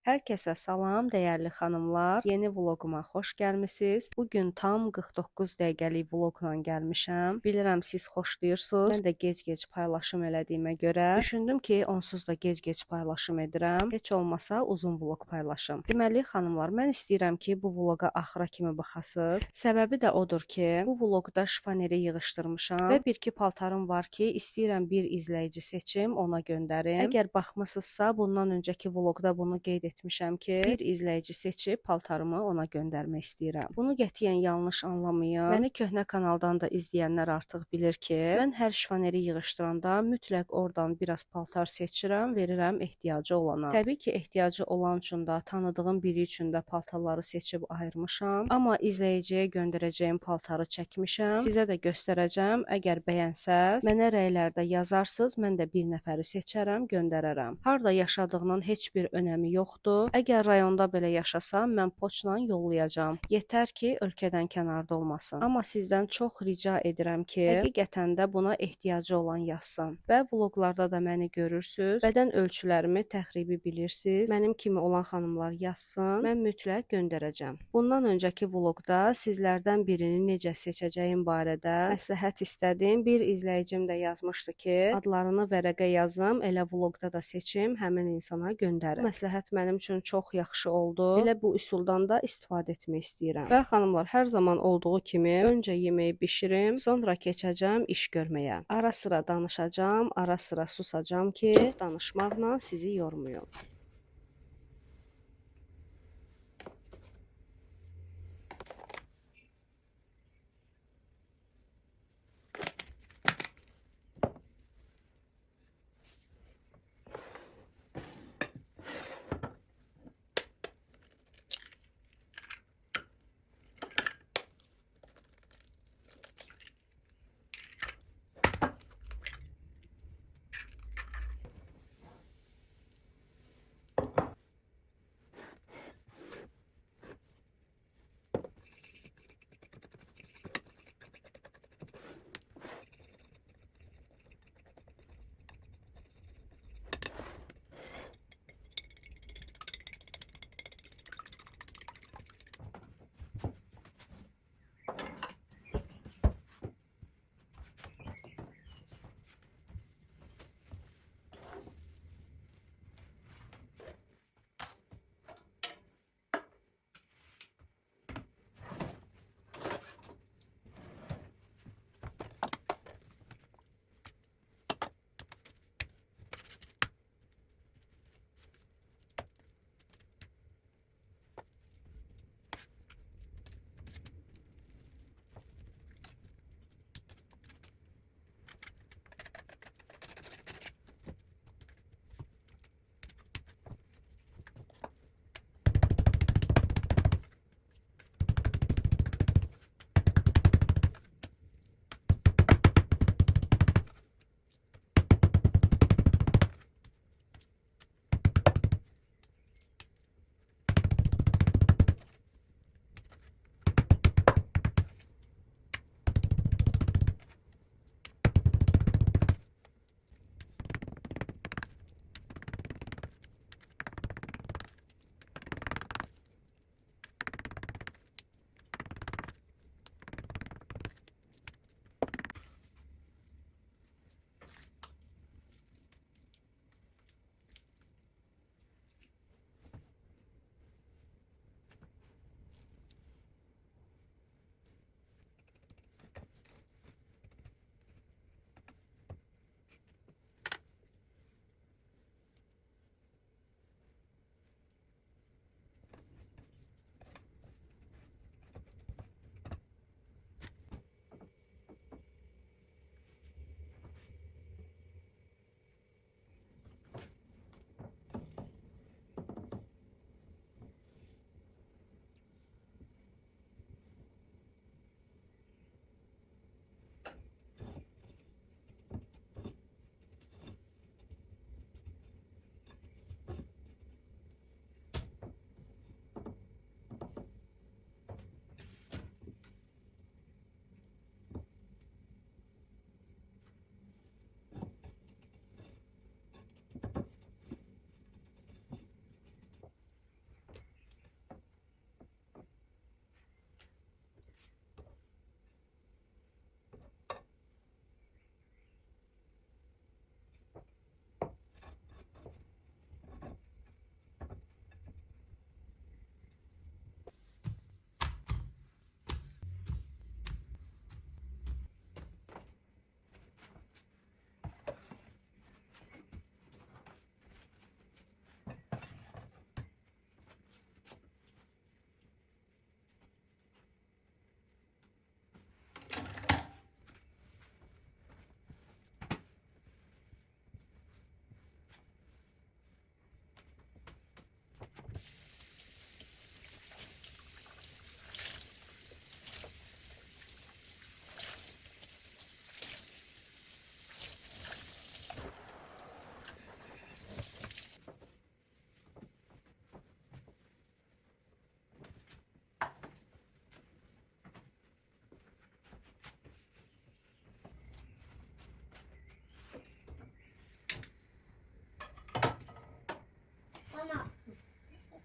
Hər kəsə salam, dəyərli xanımlar. Yeni vloquma xoş gəlmisiniz. Bu gün tam 49 dəqiqəlik vloqla gəlmişəm. Bilirəm siz xoşlayırsınız. Mən də gec-gec paylaşım elədiyimə görə düşündüm ki, onsuz da gec-gec paylaşım edirəm. Heç olmasa uzun vloq paylaşım. Deməli, xanımlar, mən istəyirəm ki, bu vloqa axıra kimi baxasınız. Səbəbi də odur ki, bu vloqda şifoneri yığışdırmışam və bir-iki paltarım var ki, istəyirəm bir izləyici seçim, ona göndərim. Əgər baxmısınızsa, bundan öncəki vloqda bunu qeyd etmişəm ki, bir izləyici seçib paltarımı ona göndərmək istəyirəm. Bunu qətiyyən yanlış anlamayın. Məni köhnə kanaldan da izləyənlər artıq bilir ki, mən hər şifoneri yığışdıranda mütləq oradan biraz paltar seçirəm, verirəm ehtiyacı olana. Təbii ki, ehtiyacı olan üçün də, tanıdığım biri üçün də paltarları seçib ayırmışam. Amma izləyiciyə göndərəcəyim paltarı çəkmişəm. Sizə də göstərəcəm. Əgər bəyənsəz, mənə rəylərdə yazarsınız, mən də bir nəfəri seçərəm, göndərərəm. Harda yaşadığının heç bir önəmi yoxdur. Əgər rayonda belə yaşasam, mən poçtla yollayacağam. Yetər ki, ölkədən kənarda olmasın. Amma sizdən çox rica edirəm ki, həqiqətən də buna ehtiyacı olan yazsın. Və vloqlarda da məni görürsüz. Bədən ölçülərimi, təxribi bilirsiniz. Mənim kimi olan xanımlar yazsın. Mən mütləq göndərəcəm. Bundan öncəki vloqda sizlərdən birini necə seçəcəyim barədə məsləhət istədim. Bir izləyicim də yazmışdı ki, adlarını vərəqə yazım, elə vloqda da seçim, həmin insana göndərim. Məsləhət mənim üçün çox yaxşı oldu. Elə bu üsuldan da istifadə etmək istəyirəm. Və xanımlar, hər zaman olduğu kimi öncə yeməyi bişirim, sonra keçəcəm iş görməyə. Ara sıra danışacağam, ara sıra susacağam ki, çox danışmaqla sizi yormayım.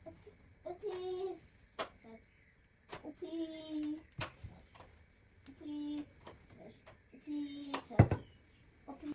Öpi ses. Öpi. Öpi. Öpi ses. Öpi.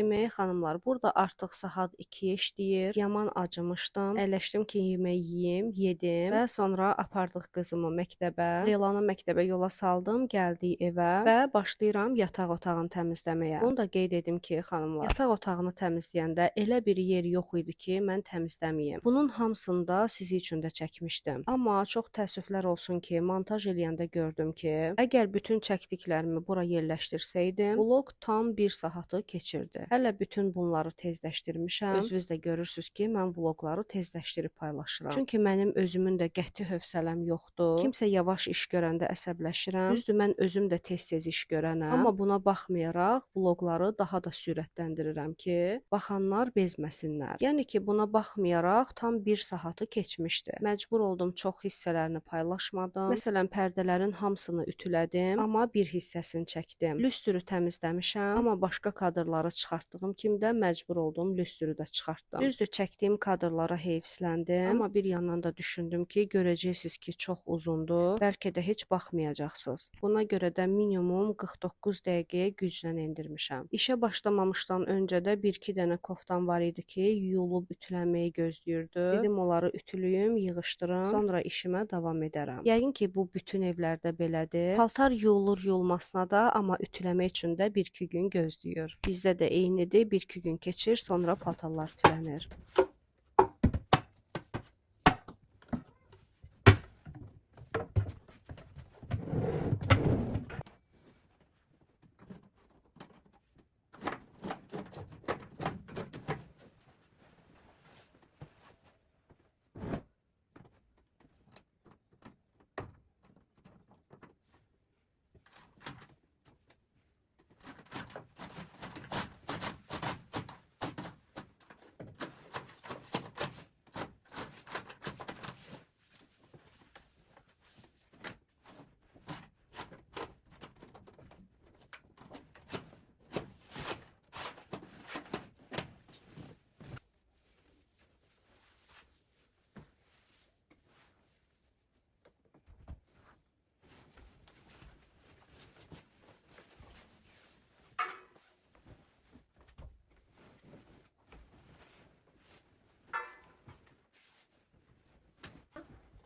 Deməli xanımlar, burada artıq saat 2-yə işləyir. Yaman acımışdım. Əyləşdim ki, yemək yeyim, yedim və sonra apardıq qızımı məktəbə. Leylanı məktəbə yola saldım, gəldik evə və başlayıram yataq otağını təmizləməyə. Onu da qeyd edim ki, xanımlar, yataq otağını təmizləyəndə elə bir yer yox idi ki, mən təmizləməyim. Bunun hamısını da sizi üçün də çəkmişdim. Amma çox təəssüflər olsun ki, montaj eləyəndə gördüm ki, əgər bütün çəkdiklərimi bura yerləşdirsəydim, vlog tam 1 saatı keçirdi. Hələ bütün bunları tezləşdirmişəm. Özünüz də görürsüz ki, mən vloqları tezləşdirib paylaşıram. Çünki mənim özümün də qəti hövsələm yoxdur. Kimsə yavaş iş görəndə əsəbləşirəm. Düzdür, mən özüm də tez-tez iş görənəm. Amma buna baxmayaraq vloqları daha da sürətləndirirəm ki, baxanlar bezməsinlər. Yəni ki, buna baxmayaraq tam 1 saatı keçmişdi. Məcbur oldum çox hissələrini paylaşmadım. Məsələn, pərdələrin hamısını ütülədim, amma bir hissəsini çəkdim. Lüstrü təmizləmişəm, amma başqa kadrları çıxartdığım kimi də məcbur oldum lüstrü də çıxartdım. Düzdür, çəkdiyim kadrlara heyfsləndim, amma bir yandan da düşündüm ki, görəcəksiniz ki, çox uzundur. Bəlkə də heç baxmayacaqsınız. Buna görə də minimum 49 dəqiqəyə güclə endirmişəm. İşə başlamamışdan öncə də 1-2 dənə koftam var idi ki, yuyulub ütülənməyi gözləyirdi. Dedim onları ütülüyüm, yığışdırım, sonra işimə davam edərəm. Yəqin ki, bu bütün evlərdə belədir. Paltar yuyulur yuyulmasına da, amma ütüləmək üçün də 1-2 gün gözləyir. Bizdə də eynidir, 1-2 gün keçir, sonra paltarlar ütülənir.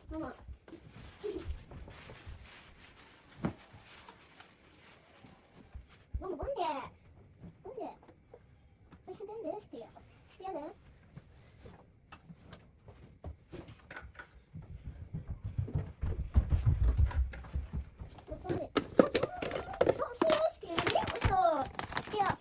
Mama. Mama, ¿dónde? ¿Dónde? ¿Es dónde es, tío? ¿Dónde? ¿Dónde? 어, 시계, 어디서? 시계야.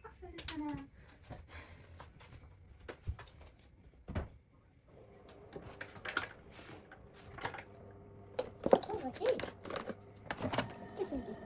Aferin sana. Oh, I see. Just a minute.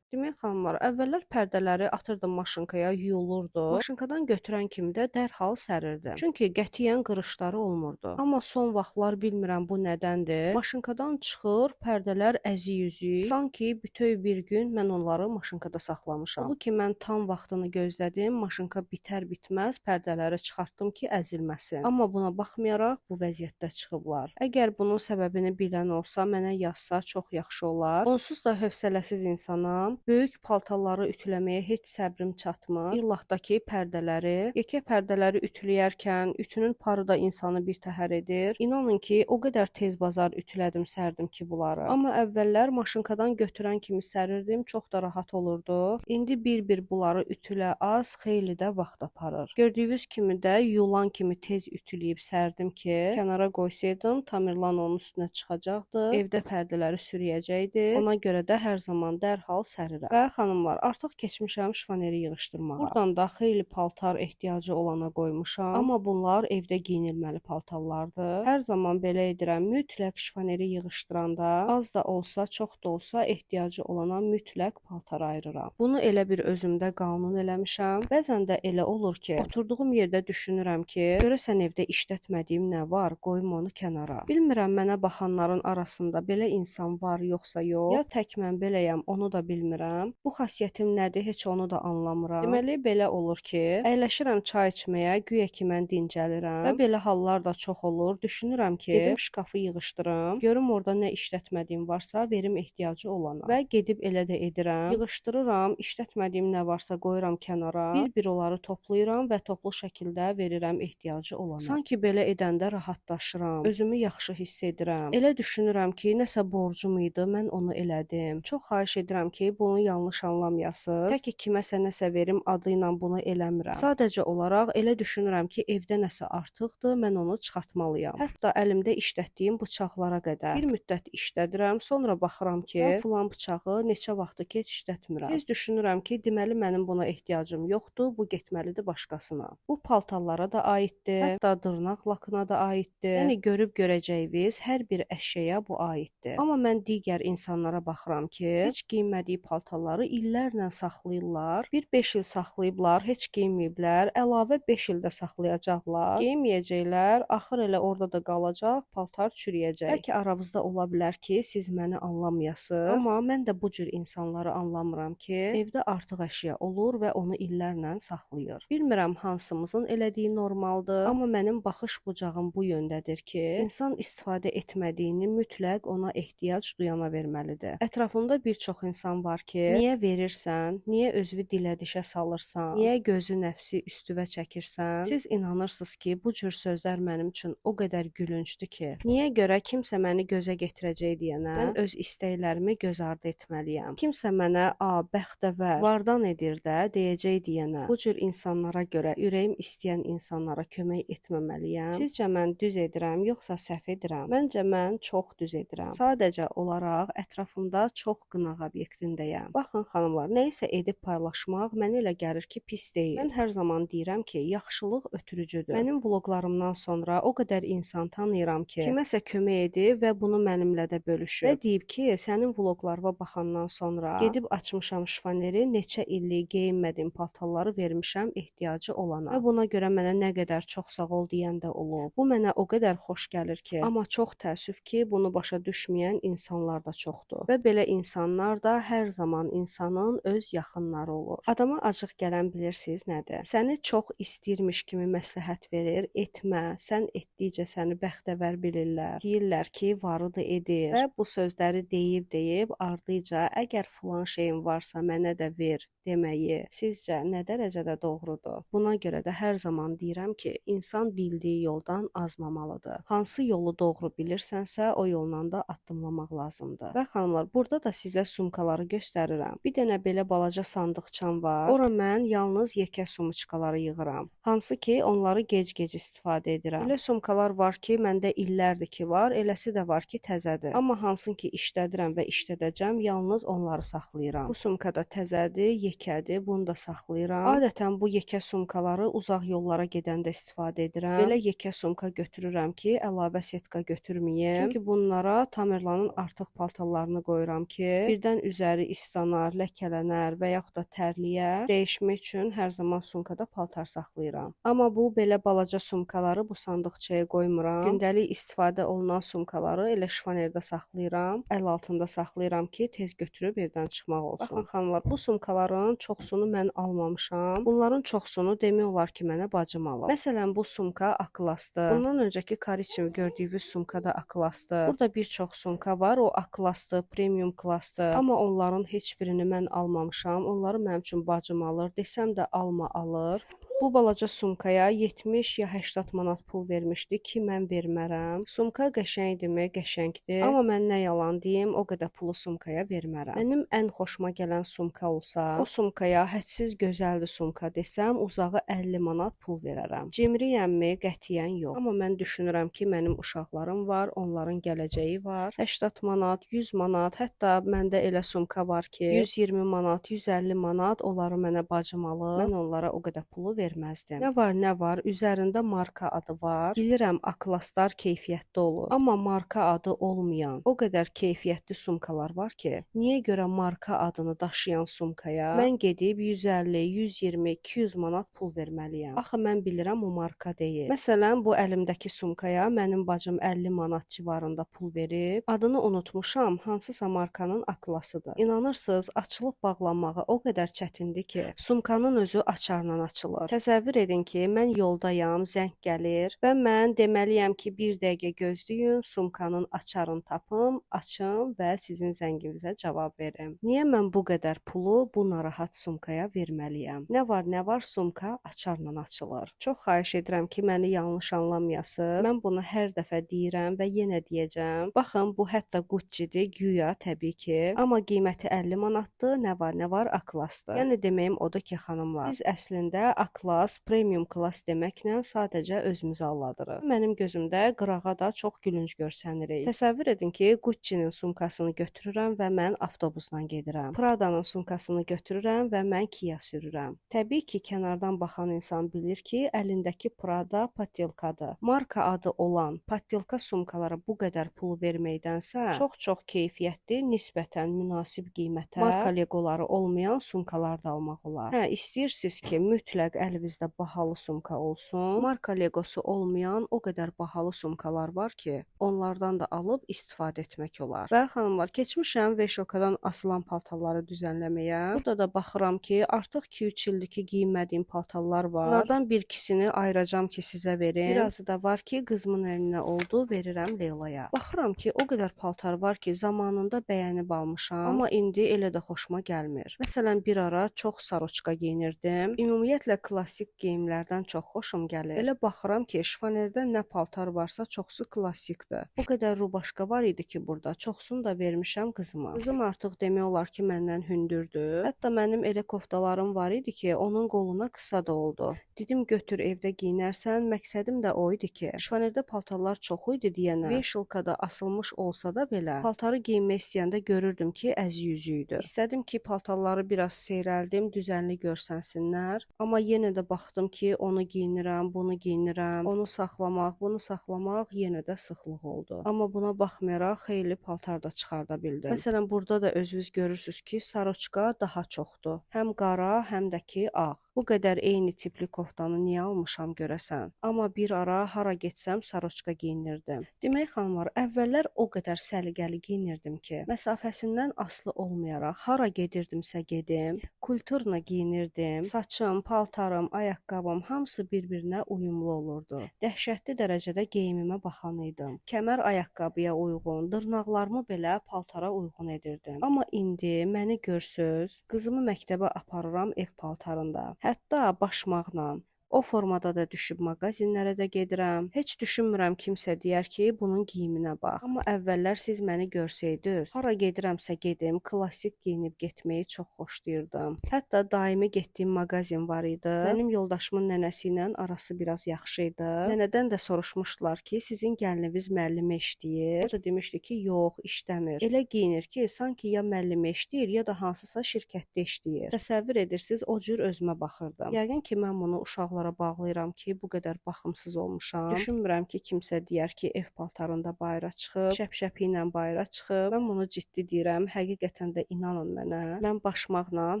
Demək xanımlar, əvvəllər pərdələri atırdım maşınkaya, yuyulurdu. Maşınkadan götürən kimi də dərhal sərirdim. Çünki qətiyyən qırışları olmurdu. Amma son vaxtlar bilmirəm bu nədəndir. Maşınkadan çıxır, pərdələr əzik-üzük. Sanki bütöv bir gün mən onları maşınkada saxlamışam. Bu ki mən tam vaxtını gözlədim, maşınka bitər-bitməz pərdələri çıxartdım ki, əzilməsin. Amma buna baxmayaraq bu vəziyyətdə çıxıblar. Əgər bunun səbəbini bilən olsa, mənə yazsa çox yaxşı olar. Onsuz da hövsələsiz insanam. Böyük paltarları ütüləməyə heç səbrim çatmır. İllah da ki, pərdələri, yekə pərdələri ütüləyərkən ütünün parı da insanı bir təhər edir. İnanın ki, o qədər tez bazar ütülədim, sərdim ki bunları. Amma əvvəllər maşınkadan götürən kimi sərirdim, çox da rahat olurdu. İndi bir-bir bunları ütülə az, xeyli də vaxt aparır. Gördüyünüz kimi də yulan kimi tez ütüləyib sərdim ki, kənara qoysaydım, Tamerlan onun üstünə çıxacaqdı, evdə pərdələri sürüyəcəkdi. Ona görə də hər zaman dərhal sərirəm. Və xanımlar, artıq keçmişəm şifoneri yığışdırmağa. Buradan da xeyli paltar ehtiyacı olana qoymuşam. Amma bunlar evdə geyinilməli paltarlardır. Hər zaman belə edirəm, mütləq şifoneri yığışdıranda az da olsa, çox da olsa ehtiyacı olana mütləq paltar ayırıram. Bunu elə bir özümdə qanun eləmişəm. Bəzən də elə olur ki, oturduğum yerdə düşünürəm ki, görəsən evdə işlətmədiyim nə var, qoyum onu kənara. Bilmirəm mənə baxanların arasında belə insan var yoxsa yox. Ya tək mən beləyəm, onu da bilmirəm. Bu xasiyyətim nədir, heç onu da anlamıram. Deməli belə olur ki, əyləşirəm çay içməyə, güya ki mən dincəlirəm və belə hallar da çox olur. Düşünürəm ki, gedim şkafı yığışdırım, görüm orada nə işlətmədiyim varsa, verim ehtiyacı olana. Və gedib elə də edirəm. Yığışdırıram, işlətmədiyim nə varsa qoyuram kənara. Bir-bir onları toplayıram və toplu şəkildə verirəm ehtiyacı olana. Sanki belə edəndə rahatlaşıram, özümü yaxşı hiss edirəm. Elə düşünürəm ki, nəsə borcum idi, mən onu elədim. Çox xahiş edirəm ki, bunu yanlış anlamayasınız. Tək ki kiməsə nəsə verim adı ilə bunu eləmirəm. Sadəcə olaraq elə düşünürəm ki, evdə nəsə artıqdır, mən onu çıxartmalıyam. Hətta əlimdə işlətdiyim bıçaqlara qədər. Bir müddət işlədirəm, sonra baxıram ki, mən filan bıçağı neçə vaxtı ki heç işlətmirəm. Tez düşünürəm ki, deməli mənim buna ehtiyacım yoxdur, bu getməlidir başqasına. Bu paltarlara da aiddir, hətta dırnaq lakına da aiddir. Yəni görüb görəcəyiniz hər bir əşyaya bu aiddir. Amma mən digər insanlara baxıram ki, heç geyinmədiyi paltarları illərlə saxlayırlar. Bir 5 il saxlayıblar, heç geyməyiblər, əlavə 5 il də saxlayacaqlar. Geyməyəcəklər, axır elə orada da qalacaq, paltar çürüyəcək. Bəlkə aranızda ola bilər ki, siz məni anlamayasınız. Amma mən də bu cür insanları anlamıram ki, evdə artıq əşya olur və onu illərlə saxlayır. Bilmirəm hansımızın elədiyi normaldır, amma mənim baxış bucağım bu yöndədir ki, insan istifadə etmədiyini mütləq ona ehtiyac duyana verməlidir. Ətrafımda bir çox insan var ki, niyə verirsən, niyə özünü dilə dişə salırsan, niyə gözü nəfsi üstüvə çəkirsən? Siz inanırsınız ki, bu cür sözlər mənim üçün o qədər gülüncdür ki, niyə görə kimsə məni gözə gətirəcək deyənə, mən öz istəklərimi göz ardı etməliyəm. Kimsə mənə, bəxtəvər, vardan edir də, deyəcək deyənə, bu cür insanlara görə ürəyim istəyən insanlara kömək etməməliyəm. Sizcə mən düz edirəm, yoxsa səhv edirəm? Məncə mən çox düz edirəm. Sadəcə olaraq ətrafımda çox qınaq obyektindəyəm. Baxın xanımlar, nə isə edib paylaşmaq mənə elə gəlir ki, pis deyil. Mən hər zaman deyirəm ki, yaxşılıq ötürücüdür. Mənim vloqlarımdan sonra o qədər insan tanıyıram ki, kiməsə kömək edib və bunu mənimlə də bölüşüb. Və deyib ki, sənin vloqlarına baxandan sonra gedib açmışam şifoneri, neçə illik geyinmədiyim paltarları vermişəm ehtiyacı olana. Və buna görə mənə nə qədər çox sağ ol deyən də olub. Bu mənə o qədər xoş gəlir ki, amma çox təəssüf ki, bunu başa düşməyən insanlar da çoxdur. Və belə insanlar da hər zaman insanın öz yaxınları olur. Adama acıq gələn bilirsiniz nədir? Səni çox istəyirmiş kimi məsləhət verir, etmə, sən etdikcə səni bəxtəvər bilirlər. Deyirlər ki, varıdı edir. Və bu sözləri deyib ardıca əgər filan şeyin varsa mənə də ver deməyi sizcə nə dərəcədə doğrudur? Buna görə də hər zaman deyirəm ki, insan bildiyi yoldan azmamalıdır. Hansı yolu doğru bilirsənsə, o yolla da addımlamaq lazımdır. Və xanımlar, burada da sizə sumkaları göstərirəm. Bir dənə belə balaca sandıqçam var. Ora mən yalnız yekə sumçkaları yığıram. Hansı ki, onları gec-gec istifadə edirəm. Elə sumkalar var ki, məndə illərdir ki var, eləsi də var ki, təzədir. Amma hansın ki, işlədirəm və işlədəcəm, yalnız onları saxlayıram. Bu sumka da təzədir, yekədir, bunu da saxlayıram. Adətən bu yekə sumkaları uzaq yollara gedəndə istifadə edirəm. Belə yekə sumka götürürəm ki, əlavə setka götürməyim. Çünki bunlara Tamerlanın artıq paltarlarını qoyuram ki, birdən üzəri islanar, ləkələnər və yaxud da tərləyər, dəyişmək üçün hər zaman sumkada paltar saxlayıram. Amma bu belə balaca sumkaları bu sandıqçaya qoymuram. Gündəlik istifadə olunan sumkaları elə şifanerdə saxlayıram, əl altında saxlayıram ki, tez götürüb evdən çıxmaq olsun. Baxın xanımlar, bu sumkaların çoxsunu mən almamışam. Bunların çoxsunu demək olar ki, mənə bacım alıb. Məsələn, bu sumka aklasdır. Bundan öncəki kariçevi gördüyünüz sumka da aklasdır. Burada bir çox sumka var, o aklasdır, premium klassdır. Amma onların heç birini mən almamışam. Onları mənim üçün bacım alır. Desəm də alma alır. Bu balaca sumkaya 70 ya 80 manat pul vermişdi ki, mən vermərəm. Sumka qəşəngdirmi? Qəşəngdir. Amma mən nə yalan deyim, o qədər pulu sumkaya vermərəm. Mənim ən xoşuma gələn sumka olsa, o sumkaya hədsiz gözəldir sumka desəm, uzağı 50 manat pul verərəm. Cimriyəmmi? Qətiyyən yox. Amma mən düşünürəm ki, mənim uşaqlarım var, onların gələcəyi var. 80 manat, 100 manat, hətta məndə elə sumka var ki, 120 manat, 150 manat onları mənə bacım alır. Mən onlara o qədər pulu verməzdim. Nə var, üzərində marka adı var. Bilirəm, aklaslar keyfiyyətli olur. Amma marka adı olmayan o qədər keyfiyyətli sumkalar var ki, niyə görə marka adını daşıyan sumkaya mən gedib 150, 120, 200 manat pul verməliyəm? Axı mən bilirəm o marka deyil. Məsələn, bu əlimdəki sumkaya mənim bacım 50 manat civarında pul verib. Adını unutmuşam, hansısa markanın aklasıdır. İnanırsınız, açılıb bağlanmağı o qədər çətindir ki, sumkanın özü açarla açılır. Təsəvvür edin ki, mən yoldayam, zəng gəlir və mən deməliyəm ki, bir dəqiqə gözləyin, sumkanın açarını tapım, açım və sizin zənginizə cavab verim. Niyə mən bu qədər pulu bu narahat sumkaya verməliyəm? Nə var, sumka açarla açılır. Çox xahiş edirəm ki, məni yanlış anlamayasınız. Mən bunu hər dəfə deyirəm və yenə deyəcəm. Baxın, bu hətta Gucci-dir, güya təbii ki, amma qiyməti 50 manatdır. Nə var, aklasdır. Yəni deməyim odur ki, xanımlar, biz əslində aklas, premium klass deməklə sadəcə özümüzü aldırırıq. Mənim gözümdə qırağa da çox gülünc görsənirik. Təsəvvür edin ki, Gucci-nin sumkasını götürürəm və mən avtobusla gedirəm. Prada-nın sumkasını götürürəm və mən Kia sürürəm. Təbii ki, kənardan baxan insan bilir ki, əlindəki Prada patilkadır. Marka adı olan patilka sumkalara bu qədər pul verməkdənsə, çox keyfiyyətli, nisbətən münasib qiymətə marka legoları olmayan sumkalar da almaq olar. İstəyirsiniz ki, mütləq əlinizdə bahalı sumka olsun. Marka legosu olmayan o qədər bahalı sumkalar var ki, onlardan da alıb istifadə etmək olar. Və xanımlar, keçmişəm veşilkadan asılan paltarları düzənləməyə. Burada da baxıram ki, artıq 2-3 ildir ki, giyinmədiyim paltarlar var. Bunlardan bir ikisini ayıracam ki, sizə verim. Birazı da var ki, qızımın əlinə oldu, verirəm Leylaya. Baxıram ki, o qədər paltar var ki, zamanında bəyənib almışam, amma indi elə də xoşuma gəlmir. Məsələn, bir ara çox saroçka geyinirdim. Ümumiyyətlə klassik geyimlərdən çox xoşum gəlir. Elə baxıram ki, şifanerdə nə paltar varsa çoxsu klassikdir. O qədər rubaşka var idi ki, burada çoxsunu da vermişəm qızıma. Qızım artıq demək olar ki, məndən hündürdür. Hətta mənim elə koftalarım var idi ki, onun qoluna qısa da oldu. Dedim götür evdə giyinərsən. Məqsədim də o idi ki, şifanerdə paltarlar çox idi deyənə. Veşilkada asılmış olsa da belə, paltarı geyinmək istəyəndə görürdüm ki, əzi-yüzü idi. İstədim ki, paltarları biraz seyrəldim, düzənli görsənsinlər. Amma yenə də baxdım ki, onu giyinirəm, bunu giyinirəm. Onu saxlamaq, bunu saxlamaq yenə də sıxlıq oldu. Amma buna baxmayaraq xeyli paltar da çıxarda bildim. Məsələn, burada da özünüz görürsünüz ki, saroçka daha çoxdur. Həm qara, həm də ki ağ. Bu qədər eyni tipli koftanı niyə almışam görəsən? Amma bir ara hara getsəm saroçka geyinirdim. Demək xanımlar, əvvəllər o qədər səliqəli geyinirdim ki, məsafəsindən asılı olmayaraq hara gedirdimsə gedim, kulturla geyinirdim. Saçım, paltarım, ayaqqabım hamısı bir-birinə uyumlu olurdu. Dəhşətli dərəcədə geyimimə baxan idim. Kəmər ayaqqabıya uyğun, dırnaqlarımı belə paltara uyğun edirdim. Amma indi məni görsüz, qızımı məktəbə aparıram ev paltarında. Hətta başmaqla. O formada da düşüb mağazinlərə də gedirəm. Heç düşünmürəm kimsə deyər ki, bunun giyiminə bax. Amma əvvəllər siz məni görsəydiniz, hara gedirəmsə gedim, klassik geyinib getməyi çox xoşlayırdım. Hətta daimi getdiyim mağazin var idi. Mənim yoldaşımın nənəsi ilə arası biraz yaxşı idi. Nənədən də soruşmuşdular ki, sizin gəlininiz müəllimə işləyir. O da demişdi ki, yox, işləmir. Elə geyinir ki, sanki ya müəllimə işləyir, ya da hansısa şirkətdə işləyir. Təsəvvür edirsiniz, o cür özümə baxırdım. Yəqin ki, mən bunu uşaqlara sonra bağlayıram ki, bu qədər baxımsız olmuşam. Düşünmürəm ki, kimsə deyər ki, ev paltarında bayıra çıxıb, şəp-şəpi ilə bayıra çıxıb. Mən bunu ciddi deyirəm. Həqiqətən də inanın mənə. Mən başmaqla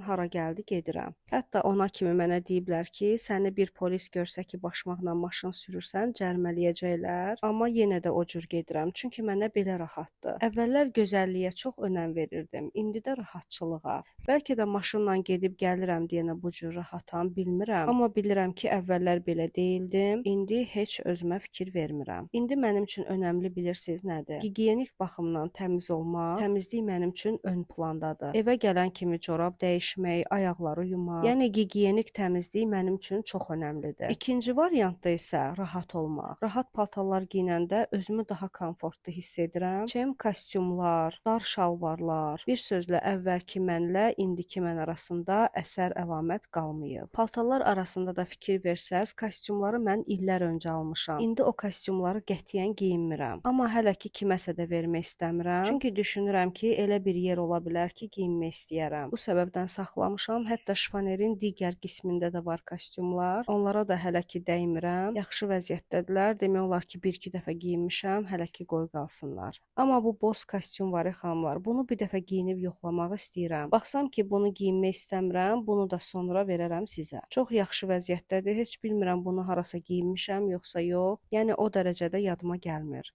hara gəldi gedirəm. Hətta ona kimi mənə deyiblər ki, səni bir polis görsə ki, başmaqla maşın sürürsən, cərimələyəcəklər. Amma yenə də o cür gedirəm. Çünki mənə belə rahatdır. Əvvəllər gözəlliyə çox önəm verirdim. İndi də rahatçılığa. Bəlkə də maşınla gedib gəlirəm deyənə bu cür rahatam, bilmirəm. Amma bilirəm ki, əvvəllər belə deyildim. İndi heç özümə fikir vermirəm. İndi mənim üçün önəmli bilirsiniz nədir? Gigiyenik baxımdan təmiz olmaq, təmizlik mənim üçün ön plandadır. Evə gələn kimi corab dəyişmək, ayaqları yumaq. Yəni gigiyenik təmizlik mənim üçün çox önəmlidir. İkinci variantda isə rahat olmaq. Rahat paltarlar geyinəndə özümü daha komfortlu hiss edirəm. Çem kostyumlar, dar şalvarlar, bir sözlə əvvəlki mənlə indiki mən arasında əsər əlamət qalmayıb. Paltarlar arasında da fikir versəz, kostyumları mən illər öncə almışam. İndi o kostyumları qətiyyən geyinmirəm. Amma hələ ki kiməsə də vermək istəmirəm. Çünki düşünürəm ki, elə bir yer ola bilər ki, geyinmək istəyərəm. Bu səbəbdən saxlamışam. Hətta şifanerin digər qismində də var kostyumlar. Onlara da hələ ki dəymirəm. Yaxşı vəziyyətdədirlər. Demək olar ki, 1-2 dəfə geyinmişəm. Hələ ki qoy qalsınlar. Amma bu boz kostyum var xanımlar. Bunu bir dəfə geyinib yoxlamaq istəyirəm. Baxsam ki, bunu geyinmək istəmirəm. Bunu da sonra verərəm sizə. Çox yaxşı vəziyyətdədir. Heç bilmirəm bunu harasa geyinmişəm yoxsa yox. Yəni o dərəcədə yadıma gəlmir.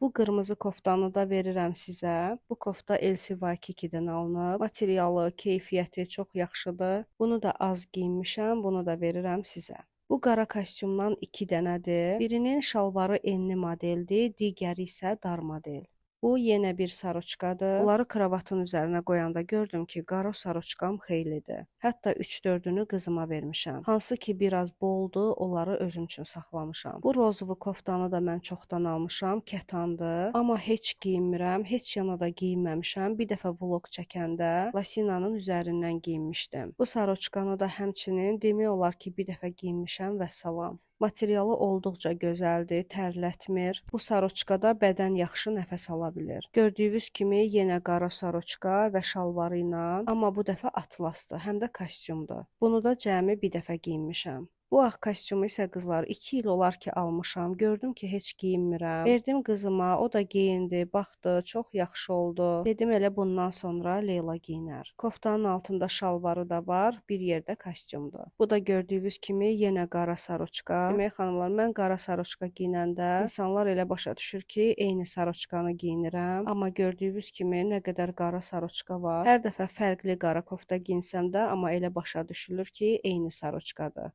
Bu qırmızı koftanı da verirəm sizə. Bu kofta Elsi Waikiki-dən alınıb. Materialı, keyfiyyəti çox yaxşıdır. Bunu da az geyinmişəm. Bunu da verirəm sizə. Bu qara kostyumdan 2 dənədir. Birinin şalvarı enli modeldir, digəri isə dar model. Bu yenə bir saroçkadır. Bunları kravatın üzərinə qoyanda gördüm ki, qaro saroçkam xeylidir. Hətta 3-4-ünü qızıma vermişəm. Hansı ki biraz boldu, onları özüm üçün saxlamışam. Bu rozovu koftanı da mən çoxdan almışam, kətandır. Amma heç geyinmirəm, heç yana da geyinməmişəm. Bir dəfə vlog çəkəndə lasinanın üzərindən geyinmişdim. Bu saroçkanı da həmçinin demək olar ki, bir dəfə geyinmişəm və salam. Materialı olduqca gözəldir, tərlətmir. Bu saroçkada bədən yaxşı nəfəs ala bilir. Gördüyünüz kimi yenə qara saroçka və şalvarı ilə, amma bu dəfə atlasdır, həm də kostyumdur. Bunu da cəmi bir dəfə geyinmişəm. Bu ağ kostyumu isə qızlar 2 il olar ki almışam. Gördüm ki heç geyinmirəm. Verdim qızıma, o da geyindi, baxdı, çox yaxşı oldu. Dedim elə bundan sonra Leyla geyinər. Koftanın altında şalvarı da var, bir yerdə kostyumdur. Bu da gördüyünüz kimi yenə qara saroçka. Demək xanımlar, mən qara saroçka geyinəndə insanlar elə başa düşür ki, eyni saroçkanı geyinirəm. Amma gördüyünüz kimi nə qədər qara saroçka var. Hər dəfə fərqli qara kofta giyinsəm də, amma elə başa düşülür ki, eyni saroçkadır.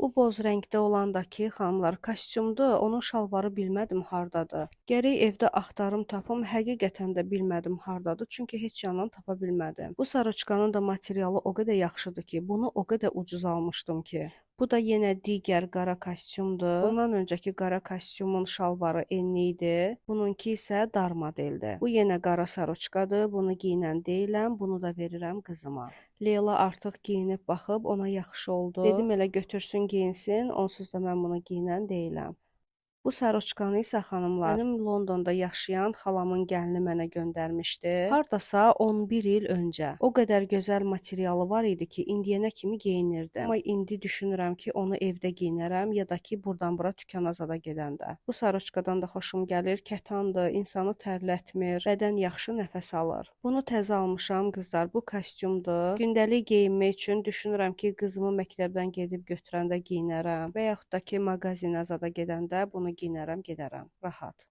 Bu boz rəngdə olandakı xanımlar kostyumdur, onun şalvarı bilmədim hardadır. Gərək evdə axtarım tapım, həqiqətən də bilmədim hardadır, çünki heç yandan tapa bilmədim. Bu saroçkanın da materialı o qədər yaxşıdır ki, bunu o qədər ucuz almışdım ki. Bu da yenə digər qara kostyumdur. Bundan öncəki qara kostyumun şalvarı enli idi. Bununki isə dar modeldir. Bu yenə qara saroçkadır. Bunu geyinən deyiləm. Bunu da verirəm qızıma. Leyla artıq geyinib baxıb, ona yaxşı oldu. Dedim elə götürsün geyinsin, onsuz da mən bunu geyinən deyiləm. Bu saroçkanı isə xanımlar, mənim Londonda yaşayan xalamın gəlini mənə göndərmişdi. Hardasa 11 il öncə. O qədər gözəl materialı var idi ki, indiyənə kimi geyinirdim. Amma indi düşünürəm ki, onu evdə geyinərəm ya da ki, buradan bura tükanazada gedəndə. Bu saroçkadan da xoşum gəlir, kətandır, insanı tərlətmir, bədən yaxşı nəfəs alır. Bunu təzə almışam qızlar, bu kostyumdur. Gündəlik geyinmək üçün düşünürəm ki, qızımı məktəbdən gedib götürəndə geyinərəm və yaxud da ki, mağazinazada gedəndə bunu geyinərəm, gedərəm. Rahat.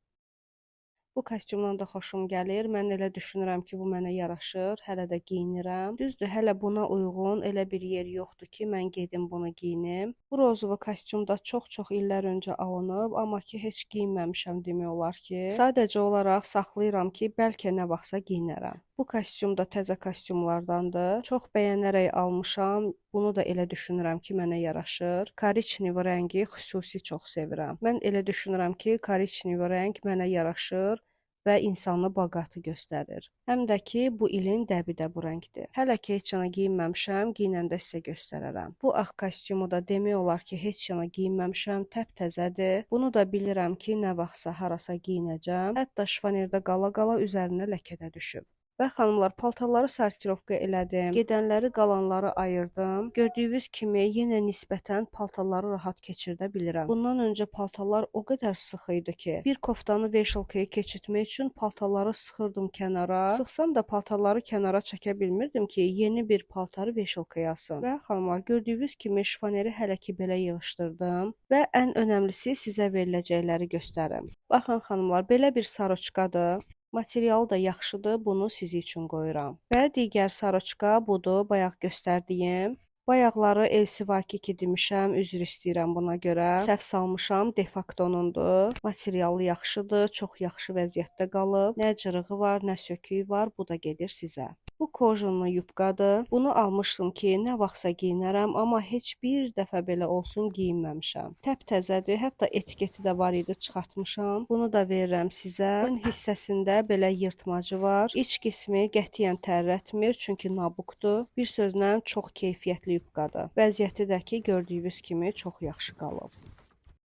Bu kostyumdan da xoşum gəlir. Mən elə düşünürəm ki, bu mənə yaraşır. Hələ də geyinirəm. Düzdür, hələ buna uyğun elə bir yer yoxdur ki, mən gedim bunu geyinim. Bu rozovu kostyum da çox-çox illər öncə alınıb, amma ki, heç geyinməmişəm demək olar ki. Sadəcə olaraq saxlayıram ki, bəlkə nə vaxtsa geyinərəm. Bu kostyum da təzə kostyumlardandır. Çox bəyənərək almışam. Bunu da elə düşünürəm ki, mənə yaraşır. Koriçnevi rəngi xüsusi çox sevirəm. Mən elə düşünürəm ki, koriçnevi rəng mənə yaraşır və insanı baqatı göstərir. Həm də ki, bu ilin dəbi də bu rəngdir. Hələ ki, heç yana geyinməmişəm, geyinəndə sizə göstərərəm. Bu ağ kostyumu da demək olar ki, heç yana geyinməmişəm, təptəzədir. Bunu da bilirəm ki, nə vaxtsa harasa geyinəcəm. Hətta şifanerdə qala-qala üzərinə ləkə də düşüb. Və xanımlar, paltarları sortirovka elədim. Gedənləri, qalanları ayırdım. Gördüyünüz kimi yenə nisbətən paltarları rahat keçirdə bilirəm. Bundan öncə paltarlar o qədər sıx idi ki, bir koftanı veşalkaya keçirtmək üçün paltarları sıxırdım kənara. Sıxsam da paltarları kənara çəkə bilmirdim ki, yeni bir paltarı veşalkaya asım. Və xanımlar, gördüyünüz kimi şifoneri hələ ki belə yığışdırdım və ən önəmlisi sizə veriləcəkləri göstərim. Baxın xanımlar, belə bir saroçkadır. Materialı da yaxşıdır, bunu sizi üçün qoyuram. Və digər saroçka budur, bayaq göstərdiyim. Bayaqları Elsivaki demişəm, üzr istəyirəm buna görə. Səhv salmışam, Defaktonundur. Materialı yaxşıdır, çox yaxşı vəziyyətdə qalıb. Nə cırığı var, nə söküyü var, bu da gedir sizə. Bu kojunlu yubqadır. Bunu almışdım ki, nə vaxtsa geyinərəm, amma heç bir dəfə belə olsun geyinməmişəm. Təptəzədir, hətta etiketi də var idi, çıxartmışam. Bunu da verirəm sizə. Ön hissəsində belə yırtmacı var. İç qismi qətiyyən tərrətmir, çünki nabukdur. Bir sözlə çox keyfiyyətli yubqadır. Vəziyyəti də ki, gördüyünüz kimi çox yaxşı qalıb.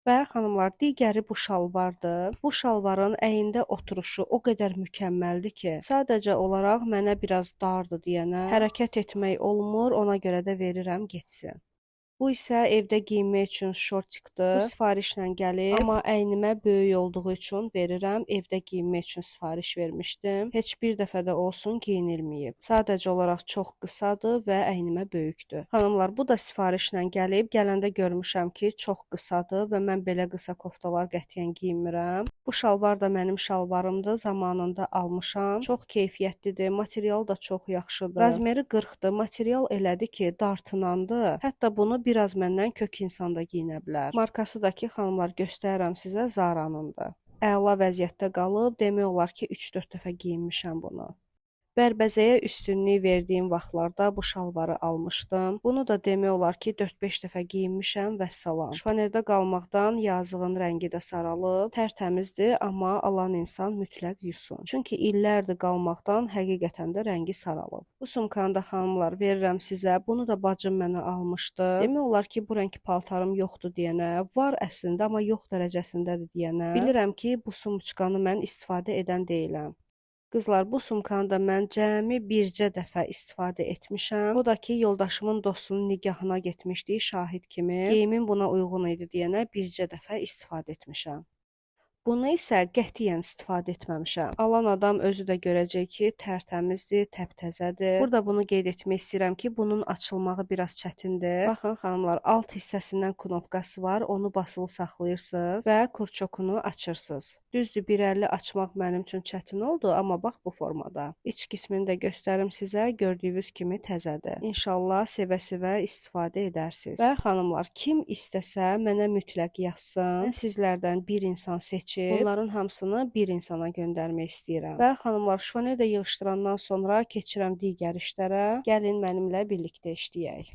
Və xanımlar, digəri bu şalvardır. Bu şalvarın əyində oturuşu o qədər mükəmməldir ki, sadəcə olaraq mənə biraz dardır deyənə hərəkət etmək olmur, ona görə də verirəm getsin. Bu isə evdə geyinmək üçün şortikdir. Bu sifarişlə gəlib, amma əynimə böyük olduğu üçün verirəm. Evdə geyinmək üçün sifariş vermişdim. Heç bir dəfə də olsun geyinilməyib. Sadəcə olaraq çox qısadır və əynimə böyükdür. Xanımlar, bu da sifarişlə gəlib. Gələndə görmüşəm ki, çox qısadır və mən belə qısa koftalar qətiyyən geyinmirəm. Bu şalvar da mənim şalvarımdır. Zamanında almışam. Çox keyfiyyətlidir. Material da çox yaxşıdır. Razmeri 40-dır. Material elədir ki, dartınandır. Hətta bunu biraz məndən kök insan da geyinə bilər. Markası da ki, xanımlar, göstərirəm sizə, Zara'nındır. Əla vəziyyətdə qalıb, demək olar ki, 3-4 dəfə geyinmişəm bunu. Bərbəzəyə üstünlük verdiyim vaxtlarda bu şalvarı almışdım. Bunu da demək olar ki, 4-5 dəfə geyinmişəm və salam. Şifonerdə qalmaqdan yazığın rəngi də saralıb, tərtəmizdir, amma alan insan mütləq yusun. Çünki illərdir qalmaqdan həqiqətən də rəngi saralıb. Bu sumkanı da xanımlar verirəm sizə. Bunu da bacım mənə almışdı. Demək olar ki, bu rəng paltarım yoxdur deyənə, var əslində, amma yox dərəcəsindədir deyənə. Bilirəm ki, bu sumkanı mən istifadə edən deyiləm. Qızlar, bu sumkanı da mən cəmi bircə dəfə istifadə etmişəm. O da ki, yoldaşımın dostunun nigahına getmişdik şahid kimi. Geyimin buna uyğun idi deyənə bircə dəfə istifadə etmişəm. Bunu isə qətiyyən istifadə etməmişəm. Alan adam özü də görəcək ki, tərtəmizdir, təptəzədir. Burada bunu qeyd etmək istəyirəm ki, bunun açılmağı biraz çətindir. Baxın xanımlar, alt hissəsindən knopkası var, onu basılı saxlayırsınız və kurçokunu açırsınız. Düzdür, 1.50 açmaq mənim üçün çətin oldu, amma bax bu formada. İç qismini də göstərim sizə, gördüyünüz kimi təzədir. İnşallah sevə-sevə istifadə edərsiniz. Və xanımlar, kim istəsə mənə mütləq yazsın. Mən sizlərdən bir insan seçim. Bunların hamısını bir insana göndərmək istəyirəm. Və xanımlar, şifoner də yığışdırandan sonra keçirəm digər işlərə. Gəlin mənimlə birlikdə işləyək.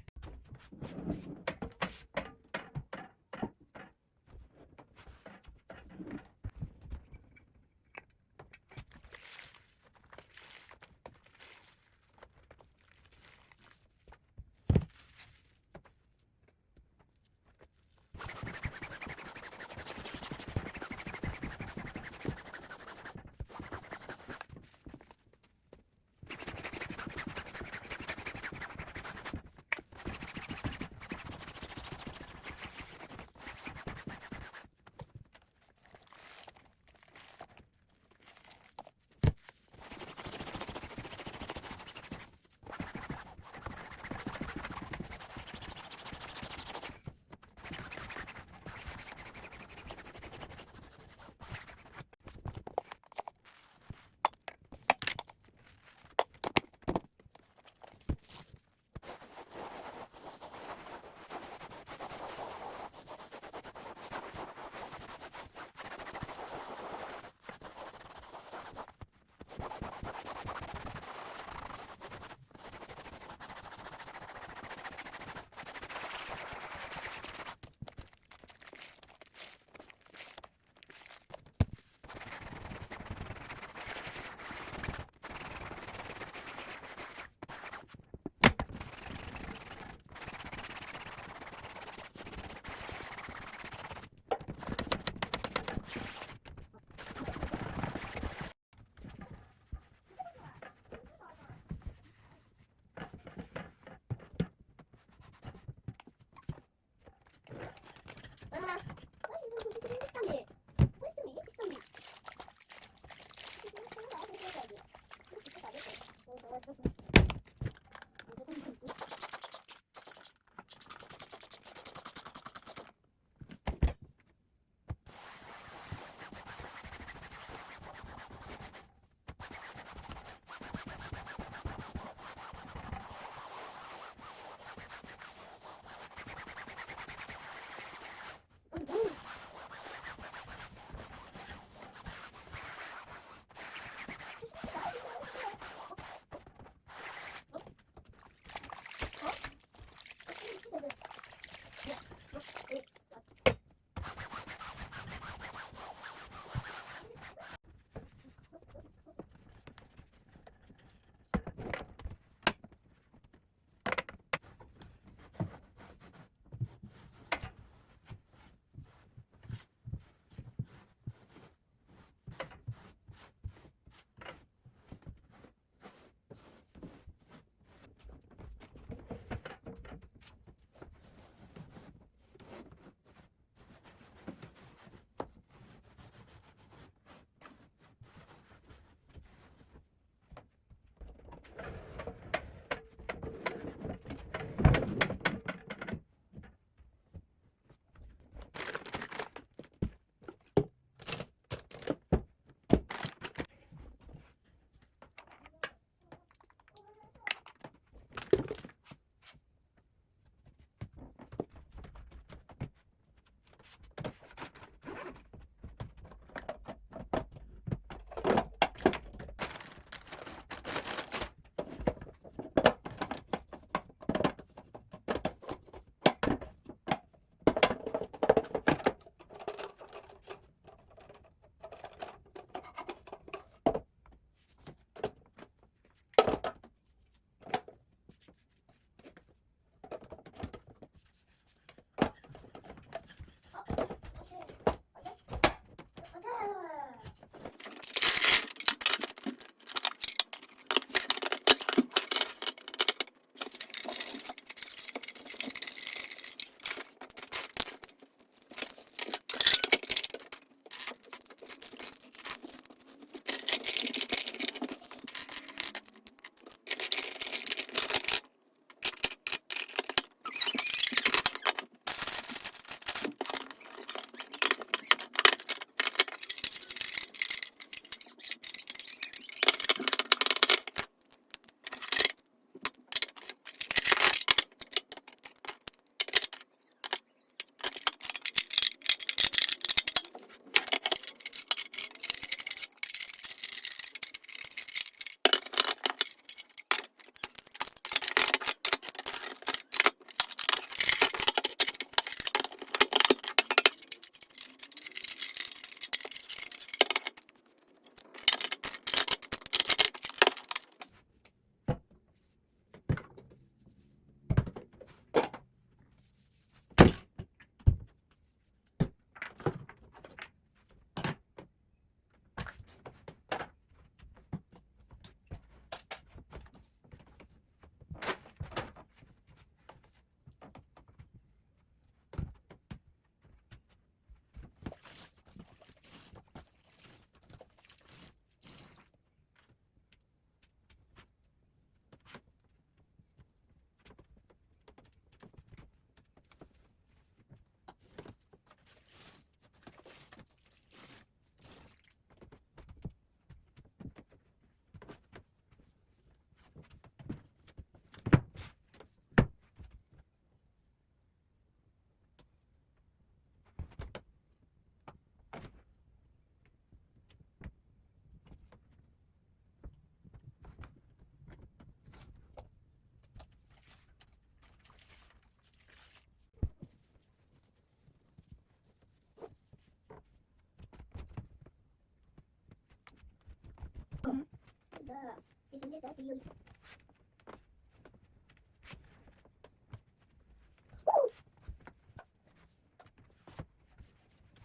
Bir de bir.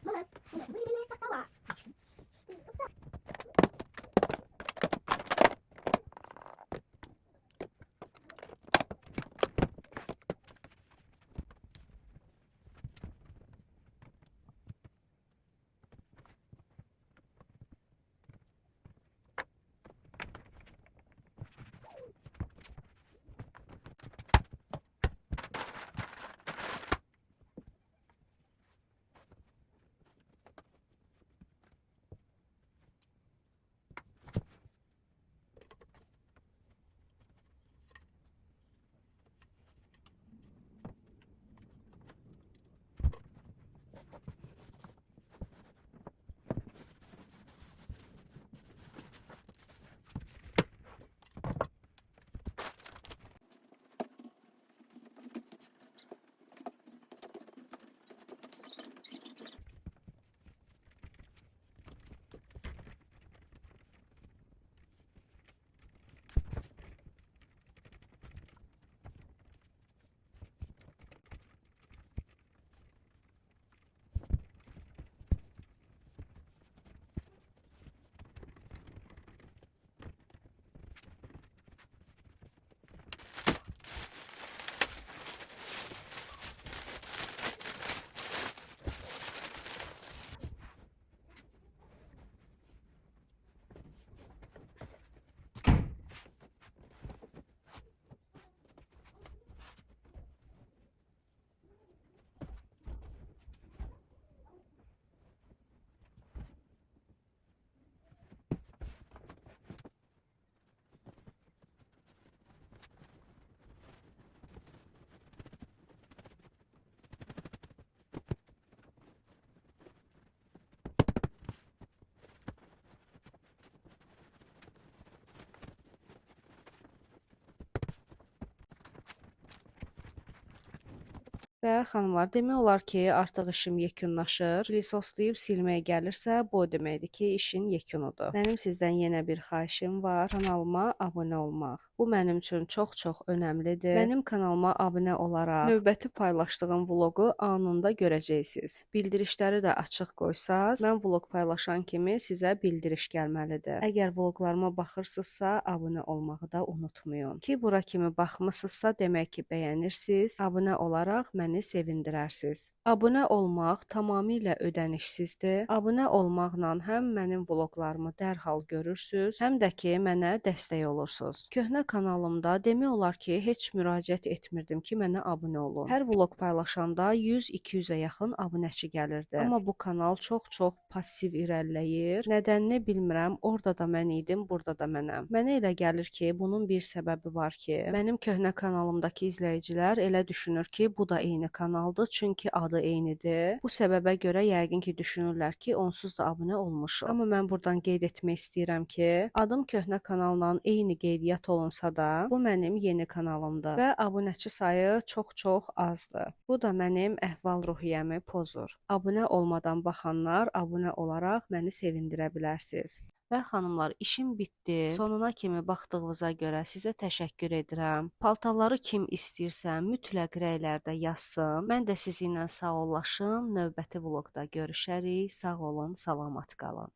Bana, bu ne katalar? Və xanımlar, demək olar ki, artıq işim yekunlaşır. Plisoslayıb silməyə gəlirsə, bu o deməkdir ki, işin yekunudur. Mənim sizdən yenə bir xahişim var. Kanalıma abunə olmaq. Bu mənim üçün çox-çox önəmlidir. Mənim kanalıma abunə olaraq növbəti paylaşdığım vloqu anında görəcəksiniz. Bildirişləri də açıq qoysaz, mən vloq paylaşan kimi sizə bildiriş gəlməlidir. Əgər vloqlarıma baxırsınızsa, abunə olmağı da unutmayın. Ki, bura kimi baxmısınızsa, demək ki, bəyənirsiniz. Abunə olaraq məni sevindirərsiniz. Abunə olmaq tamamilə ödənişsizdir. Abunə olmaqla həm mənim vloqlarımı dərhal görürsüz, həm də ki, mənə dəstək olursunuz. Köhnə kanalımda demək olar ki, heç müraciət etmirdim ki, mənə abunə olun. Hər vloq paylaşanda 100-200-ə yaxın abunəçi gəlirdi. Amma bu kanal çox-çox passiv irəliləyir. Nədənini bilmirəm. Orada da mən idim, burada da mənəm. Mənə elə gəlir ki, bunun bir səbəbi var ki, mənim köhnə kanalımdakı izləyicilər elə düşünür ki, bu da eyni kanaldır, çünki adı eynidir. Bu səbəbə görə yəqin ki, düşünürlər ki, onsuz da abunə olmuşuq. Amma mən buradan qeyd etmək istəyirəm ki, adım köhnə kanalla eyni qeydiyyat olunsa da, bu mənim yeni kanalımdır və abunəçi sayı çox-çox azdır. Bu da mənim əhval-ruhiyyəmi pozur. Abunə olmadan baxanlar abunə olaraq məni sevindirə bilərsiniz. Və xanımlar, işim bitdi. Sonuna kimi baxdığınıza görə sizə təşəkkür edirəm. Paltarları kim istəyirsə, mütləq rəylərdə yazsın. Mən də sizinlə sağollaşım. Növbəti vloqda görüşərik. Sağ olun, salamat qalın.